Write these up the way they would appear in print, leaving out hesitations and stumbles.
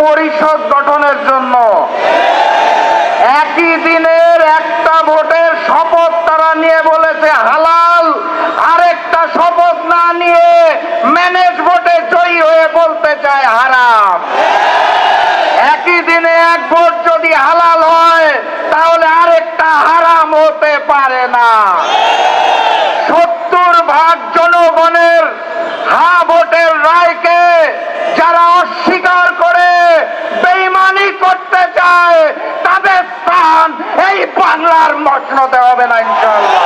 পরিষদ গঠনের জন্য। একই দিনের একটা ভোটের শপথ তারা নিয়ে বলেছে হালাল, আরেকটা শপথ না নিয়ে ম্যানেজ ভোটে জয়ী হয়ে বলতে চায় হারাম। একই দিনে এক ভোট যদি হালাল হয় তাহলে আরেকটা হারাম হতে পারে না। 70% জনগণের হা ভোটের রায়কে যারা অস্বীকার করে বেঈমানি করতে চায় তাদের স্থান এই বাংলার মসনদে হবে না ইনশাআল্লাহ।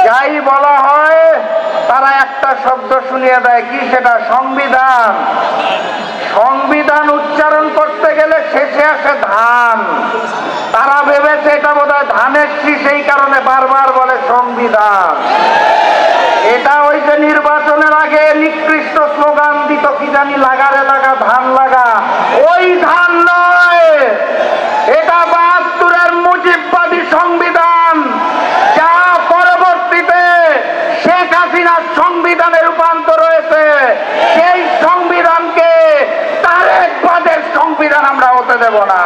যাই বলা হয় তারা একটা শব্দ শুনিয়ে দেয়, কি সেটা? সংবিধান। সংবিধান উচ্চারণ করতে গেলে শেষে আসে ধান। তারা ভেবেছে এটা বোধহয় ধানের শীষ, এই কারণে বারবার বলে সংবিধান। এটা ওই যে নির্বাচনের আগে নিকৃষ্ট স্লোগান দিত, কি জানি, লাগারে লাগা ধান লাগা, ওই ধান নয়। এটা 72-এর মুজিববাদী সংবিধান, যা পরবর্তীতে শেখ হাসিনার সংবিধানে রূপান্তর হয়েছে। সেই সংবিধানকে তারেকবাদের সংবিধান আমরা হতে দেব না।